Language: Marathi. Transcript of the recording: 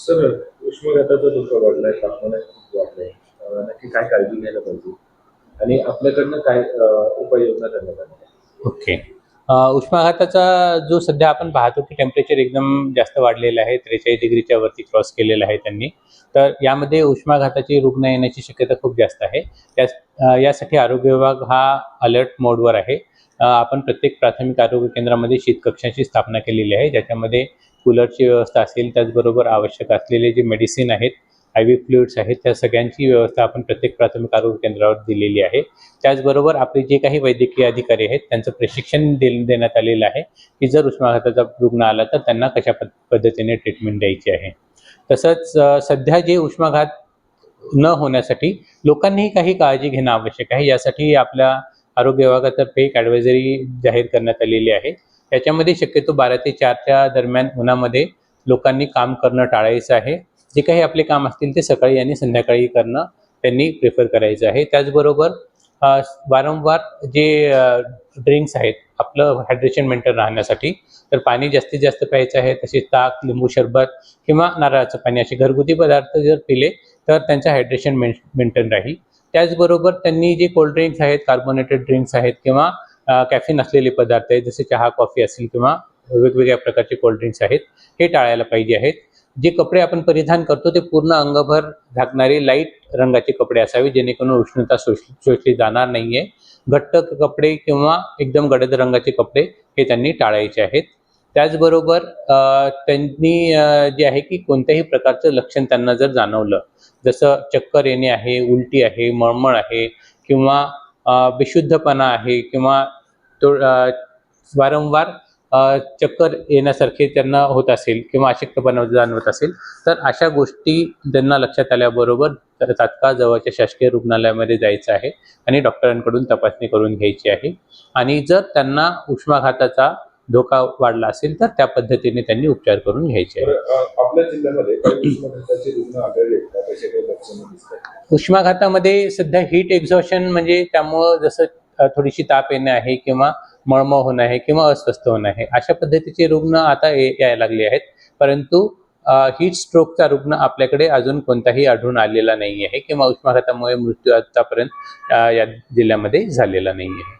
सर, उष्माघाताचा धोका वाढलाय, तापमान खूप वाढलंय. नक्की काय काळजी घ्यायला पाहिजे आणि आपल्याकडनं काय उपाययोजना करण्यात आल्या? ओके. उष्माघाताचा जो सध्या आपण पाहतो की टेम्परेचर एकदम जास्त वाढलेलं आहे. 43 डिग्रीच्या वरती क्रॉस केलेलं आहे त्यांनी. तर यामध्ये उष्माघाताचे रुग्ण येण्याची शक्यता खूप जास्त आहे. यासाठी आरोग्य विभाग हा अलर्ट मोडवर आहे. आपण प्रत्येक प्राथमिक आरोग्य केंद्रामध्ये शीतकक्षाची स्थापना केलेली आहे. ज्याच्यामध्ये कूलरची व्यवस्था असेल, त्याचबरोबर आवश्यक असलेले जे मेडिसिन आहेत, IV फ्लुइड्स आहेत, त्या सगळ्यांची व्यवस्था आपण प्रत्येक प्राथमिक आरोग्य केंद्रावर दिलेली आहे. त्याचबरोबर आपले जे काही वैद्यकीय अधिकारी आहेत त्यांचं प्रशिक्षण देण्यात आलेलं आहे की जर उष्माघाताचा रुग्ण आला तर त्यांना कशा पद्धतीने ट्रीटमेंट द्यायची आहे. तसंच सध्या जे उष्माघात न होण्यासाठी लोकांनीही काही काळजी घेणं आवश्यक आहे. यासाठी आपल्या आरोग्य विभागातर्फे एक ॲडवायझरी जाहीर करण्यात आलेली आहे. त्याच्यामध्ये शक्यतो 12 ते 4च्या दरम्यान उन्हामध्ये लोकांनी काम करणं टाळायचं आहे. जे काही आपले काम असतील ते सकाळी आणि संध्याकाळी करणं त्यांनी प्रिफर करायचं आहे. त्याचबरोबर वारंवार जे ड्रिंक्स आहेत आपलं हायड्रेशन मेंटेन राहण्यासाठी, तर पाणी जास्तीत जास्त प्यायचं आहे. तसेच ताक, लिंबू सरबत किंवा नारळाचं पाणी असे घरगुती पदार्थ जर पिले तर त्यांचं हायड्रेशन मेंटेन राहील. त्याचबरोबर त्यांनी जे कोल्ड ड्रिंक्स आहेत, कार्बोनेटेड ड्रिंक्स आहेत किंवा कॅफीन असलेले पदार्थ आहेत, जसे चहा, कॉफी असेल किंवा वेगवेगळ्या प्रकारचे कोल्ड ड्रिंक्स आहेत, हे टाळायला पाहिजे आहेत. जे कपडे आपण परिधान करतो ते पूर्ण अंगभर झाकणारे लाईट रंगाचे कपडे असावे, जेणेकरून उष्णता शोषली जाणार नाहीये. घट्ट कपडे किंवा एकदम गडद रंगाचे कपडे हे त्यांनी टाळायचे आहेत. त्याचबरोबर त्यांनी जे आहे की कोणत्याही प्रकारचं लक्षण त्यांना जर जाणवलं, जसं चक्कर येणे आहे, उलटी आहे, मळमळ आहे किंवा बेशुद्धपणा आहे किंवा तो वारंवार चक्कर येण्यासारखे त्यांना होत असेल किंवा अशक्तपणा जाणवत असेल, तर अशा गोष्टी त्यांना लक्षात आल्याबरोबर तात्काळ जवळच्या शासकीय रुग्णालयामध्ये जायचं आहे आणि डॉक्टरांकडून तपासणी करून घ्यायची आहे. आणि जर त्यांना उष्माघाताचा धोका वाढला असेल तर त्या पद्धतीने त्यांनी उपचार करून घ्यायचे आहे. आपल्या जिल्ह्यामध्ये काही उष्माघाताचे रुग्ण आढळले का? कसे काही लक्षणं दिसतात? उष्माघातामध्ये सध्या हीट एक्झॉशन म्हणजे त्यामुळं जसं थोडीशी ताप येणे आहे किंवा मळमळ होणं आहे किंवा अस्वस्थ होणं आहे, अशा पद्धतीचे रुग्ण आता यायला लागले आहेत. परंतु हीट स्ट्रोकचा रुग्ण आपल्याकडे अजून कोणताही आढळून आलेला नाही आहे किंवा उष्माघातामुळे मृत्यू आतापर्यंत या जिल्ह्यामध्ये झालेला नाही आहे.